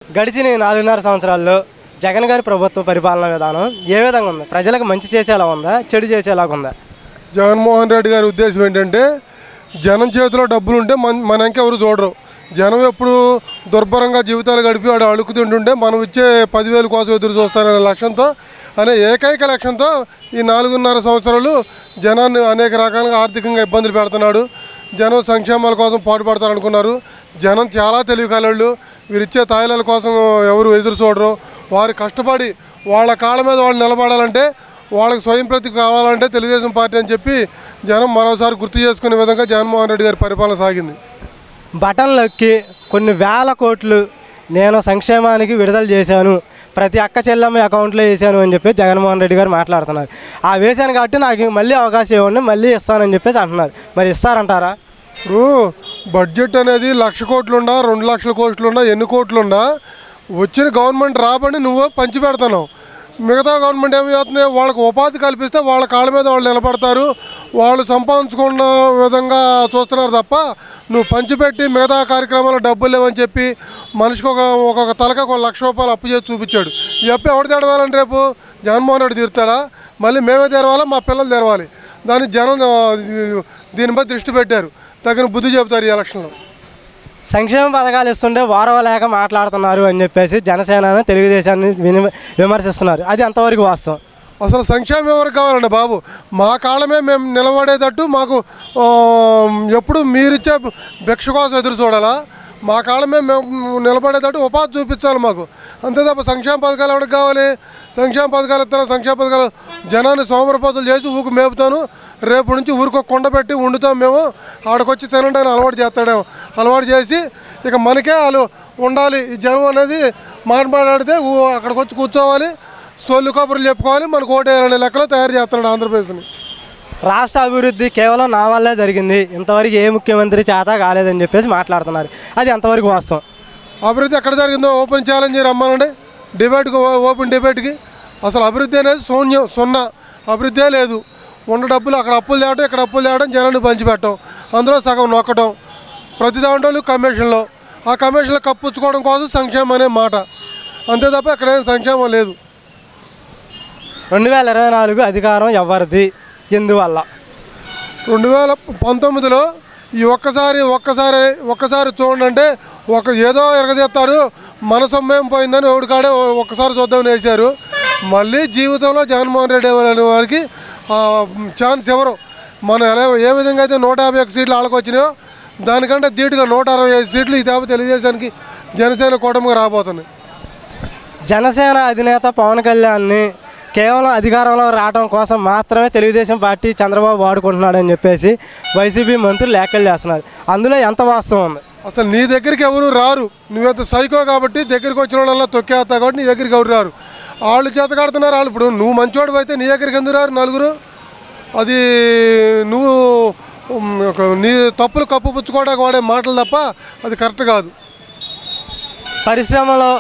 గడిచిన 4.5 సంవత్సరాల్లో జగన్ గారి ప్రభుత్వ పరిపాలన విధానం ఏ విధంగా ఉంది? ప్రజలకు మంచి చేసేలా ఉందా, చెడు చేసేలాగా ఉందా? జగన్మోహన్ రెడ్డి గారి ఉద్దేశం ఏంటంటే జనం చేతిలో డబ్బులు ఉంటే మన ఇంకెవరు చూడరు. జనం ఎప్పుడు దుర్భరంగా జీవితాలు గడిపి వాడు అడుగుతుంటుంటే మనం ఇచ్చే 10,000 కోసం ఎదురు చూస్తారనే లక్ష్యంతో ఏకైక లక్ష్యంతో ఈ 4.5 సంవత్సరాలు జనాన్ని అనేక రకాలుగా ఆర్థికంగా ఇబ్బందులు పెడుతున్నాడు. జనం సంక్షేమాల కోసం పాటుపడతారనుకున్నారు. జనం చాలా తెలివికలళ్ళు. వీరిచ్చే తాయిలాల కోసం ఎవరు ఎదురు చూడరు. వారు కష్టపడి వాళ్ళ కాళ్ళ మీద వాళ్ళు నిలబడాలంటే, వాళ్ళకి స్వయం ప్రతి కావాలంటే తెలుగుదేశం పార్టీ అని చెప్పి జనం మరోసారి గుర్తు చేసుకునే విధంగా జగన్మోహన్ రెడ్డి గారి పరిపాలన సాగింది. బటన్లకి కొన్ని వేల కోట్లు నేను సంక్షేమానికి విడుదల చేశాను, ప్రతి అక్క చెల్లెమ్మ అకౌంట్లో వేసాను అని చెప్పి జగన్మోహన్ రెడ్డి గారు మాట్లాడుతున్నారు. ఆ వేశాను కాబట్టి నాకు మళ్ళీ అవకాశం ఇవ్వండి, మళ్ళీ ఇస్తానని చెప్పేసి అంటున్నారు. మరి ఇస్తారంటారా? ఇప్పుడు బడ్జెట్ అనేది 1,00,000 కోట్లున్నా 2,00,000 కోట్లున్నా ఎన్ని కోట్లున్నా వచ్చిన గవర్నమెంట్ రాబడి నువ్వు పంచి పెడతావు. మిగతా గవర్నమెంట్ ఏమి చేస్తుంది, వాళ్ళకి ఉపాధి కల్పిస్తే వాళ్ళ కాళ్ళ మీద వాళ్ళు నిలబడతారు, వాళ్ళు సంపాదించుకున్న విధంగా చూస్తున్నారు తప్ప నువ్వు పంచిపెట్టి మిగతా కార్యక్రమాలు డబ్బులు లేవని చెప్పి మనిషికి ఒక్కొక్క తలకి 1,00,000 రూపాయలు అప్పు చేసి చూపించాడు. ఈ అప్పు ఎవరు తెరవాలని రేపు జగన్మోహన్ రెడ్డి తీరుతాడా? మళ్ళీ మేమే తెరవాలా, మా పిల్లలు తెరవాలి. దానికి జనం దీనిపై దృష్టి పెట్టారు. తగిన బుద్ధి చెబుతారు ఈ ఎలక్షన్లో. సంక్షేమ పథకాలు ఇస్తుంటే వారవలేక మాట్లాడుతున్నారు అని చెప్పేసి జనసేన తెలుగుదేశాన్ని విమర్శిస్తున్నారు. అది ఎంతవరకు వాస్తవం? అసలు సంక్షేమం ఎవరికి కావాలండి బాబు? మా కాళ్ళమే మేము నిలబడేటట్టు మాకు ఎప్పుడు మీరిచ్చే భిక్ష కోసం ఎదురు చూడాలా? మా కాళ్ళమే మేము నిలబడేటట్టు ఉపాధి చూపించాలి మాకు. అంతే తప్ప సంక్షేమ పథకాలు ఎవరికి కావాలి? సంక్షేమ పథకాలు ఇస్తాను, సంక్షేమ పథకాలు జనాన్ని సోమరపోతులు చేసి ఊరికి మేపుతాను, రేపు నుంచి ఊరికి ఒక కొండ పెట్టి వండుతాం మేము, ఆడకొచ్చి తినండి అని అలవాటు చేస్తాడేమో. అలవాటు చేసి ఇక మనకే వాళ్ళు ఉండాలి. ఈ జనం అనేది మాట్లాడితే అక్కడికి వచ్చి కూర్చోవాలి, సొల్లు కబుర్లు చెప్పుకోవాలి, మనకు ఓటేయాలనే లెక్కలో తయారు చేస్తున్నాడు ఆంధ్రప్రదేశ్ని. రాష్ట్ర అభివృద్ధి కేవలం నా వల్లే జరిగింది, ఇంతవరకు ఏ ముఖ్యమంత్రి చేత కాలేదని చెప్పేసి మాట్లాడుతున్నారు. అది ఎంతవరకు వాస్తవం? అభివృద్ధి ఎక్కడ జరిగిందో ఓపెన్ ఛాలెంజ్ రమ్మనండి, డిబేట్కి, ఓపెన్ డిబేట్కి. అసలు అభివృద్ధి అనేది శూన్యం, సున్నా. అభివృద్ధే లేదు. ఉన్న డబ్బులు అక్కడ అప్పులు తేవడం, ఇక్కడ అప్పులు తేవడం, జనాన్ని పంచిపెట్టడం, అందులో సగం నొక్కడం, ప్రతి దాంట్లో కమిషన్లో, ఆ కమిషన్లో కప్పుచ్చుకోవడం కోసం సంక్షేమం అనే మాట. అంతే తప్ప ఎక్కడేం సంక్షేమం లేదు. 2024 అధికారం ఎవరిది, ఎందువల్ల? 2019లో ఈ ఒక్కసారి చూడండి అంటే ఏదో ఎరగదీస్తారు, మన సొమ్మేం పోయిందని ఎవడికాడే ఒక్కసారి చూద్దామని వేశారు. మళ్ళీ జీవితంలో జగన్మోహన్ రెడ్డి అనే వారికి ఛాన్స్ ఎవరు? మనం ఏ విధంగా అయితే 151 సీట్లు వాళ్ళకి వచ్చినాయో దానికంటే ధీటుగా 165 సీట్లు ఈ తేప తెలుగుదేశానికి జనసేన కూటమిగా రాబోతున్నాయి. జనసేన అధినేత పవన్ కళ్యాణ్ని కేవలం అధికారంలో రావడం కోసం మాత్రమే తెలుగుదేశం పార్టీ చంద్రబాబు వాడుకుంటున్నాడని చెప్పేసి వైసీపీ మంత్రులు వ్యాఖ్యలు చేస్తున్నారు. అందులో ఎంత వాస్తవం ఉంది? అసలు నీ దగ్గరికి ఎవరు రారు, నువ్వైతే సైకో కాబట్టి దగ్గరికి వచ్చిన వాళ్ళ తొక్కేస్తావు కాబట్టి నీ దగ్గరికి ఎవరు రారు. వాళ్ళు చేత కడుతున్నారు. వాళ్ళు ఇప్పుడు నువ్వు మంచోడు అయితే నీ దగ్గరికి ఎందుకు రారు నలుగురు? అది నువ్వు నీ తప్పులు కప్పుపుచ్చుకోవడానికి వాడే మాటలు తప్ప అది కరెక్ట్ కాదు. పరిశ్రమలో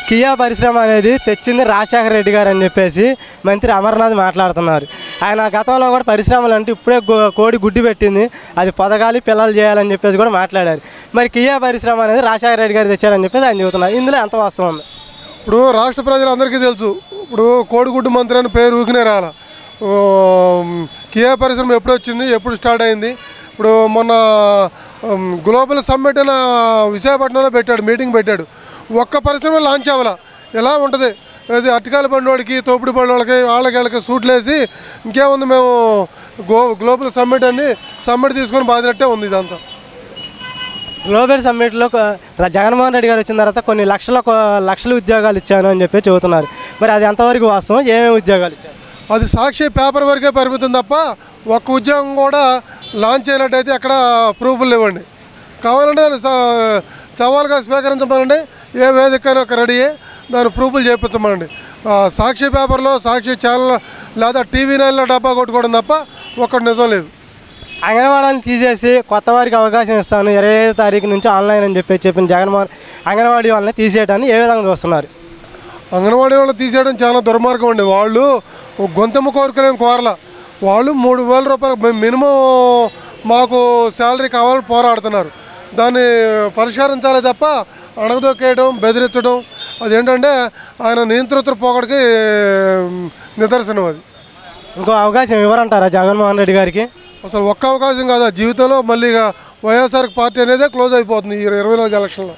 కియా పరిశ్రమ అనేది తెచ్చింది రాజశేఖర రెడ్డి గారు అని చెప్పేసి మంత్రి అమర్నాథ్ మాట్లాడుతున్నారు. ఆయన గతంలో కూడా పరిశ్రమలు అంటే ఇప్పుడే కోడి గుడ్డి పెట్టింది, అది పొదగాలి పిల్లలు చేయాలని చెప్పేసి కూడా మాట్లాడారు. మరి కియా పరిశ్రమ అనేది రాజశేఖర రెడ్డి గారు తెచ్చారని చెప్పేసి ఆయన చెబుతున్నారు. ఇందులో ఎంత వాస్తవం ఉంది? ఇప్పుడు రాష్ట్ర ప్రజలందరికీ తెలుసు, ఇప్పుడు కోడిగుడ్డు మంత్రి అని పేరు ఊకినే రాల. కియా పరిశ్రమ ఎప్పుడు వచ్చింది, ఎప్పుడు స్టార్ట్ అయింది? ఇప్పుడు మొన్న గ్లోబల్ సమ్మిట్ అని విశాఖపట్నంలో పెట్టాడు, మీటింగ్ పెట్టాడు. ఒక్క పరిశ్రమ లాంచ్ అవ్వాల. ఎలా ఉంటుంది అది? అరటికాయల బండి తోపుడు బండి వాళ్ళకి సూట్లు వేసి ఇంకేముంది, మేము గ్లోబల్ సమ్మిట్ తీసుకొని బాధినట్టే ఉంది ఇదంతా. గ్లోబల్ సమ్మిట్లో జగన్మోహన్ రెడ్డి గారు వచ్చిన తర్వాత కొన్ని లక్షల ఉద్యోగాలు ఇచ్చాను అని చెప్పి చెబుతున్నారు. మరి అది ఎంతవరకు వాస్తవం? ఏమేమి ఉద్యోగాలు ఇచ్చారు? అది సాక్షి పేపర్ వరకే పరిమితం తప్ప ఒక్క ఉద్యోగం కూడా లాంచ్ అయినట్టయితే ఎక్కడ ప్రూఫ్లు ఇవ్వండి. కావాలంటే సవాల్గా స్వీకరించమనండి, ఏ వేదికైనా ఒక రెడీయే, దాని ప్రూఫ్లు చేపించమనండి. సాక్షి పేపర్లో, సాక్షి ఛానల్ లేదా టీవీ9లో డబ్బా కొట్టుకోవడం తప్ప ఒక్కటి నిజం లేదు. అంగన్వాడీని తీసేసి కొత్త వారికి అవకాశం ఇస్తాను 25వ తారీఖు నుంచి ఆన్లైన్ అని చెప్పిన జగన్మోహన్ అంగన్వాడీ వాళ్ళని తీసేయడాన్ని ఏ విధంగా చూస్తున్నారు? అంగన్వాడీ వాళ్ళని తీసేయడం చాలా దుర్మార్గం అండి. వాళ్ళు గొంతెమ్మ కోరికలేం కోరలా. వాళ్ళు 3,000 రూపాయలు మినిమం మాకు శాలరీ కావాలని పోరాడుతున్నారు. దాన్ని పరిష్కరించాలి తప్ప అణగదొక్కేయడం, బెదిరించడం, అదేంటంటే ఆయన నియంతృత్వ పోకడికి నిదర్శనం అది. ఇంకో అవకాశం ఇవ్వరంటారా జగన్మోహన్ రెడ్డి గారికి? అసలు ఒక్క అవకాశం కాదు, ఆ జీవితంలో మళ్ళీ ఇక వైఎస్ఆర్ పార్టీ అనేదే క్లోజ్ అయిపోతుంది ఈ 24 ఎలక్షన్లో.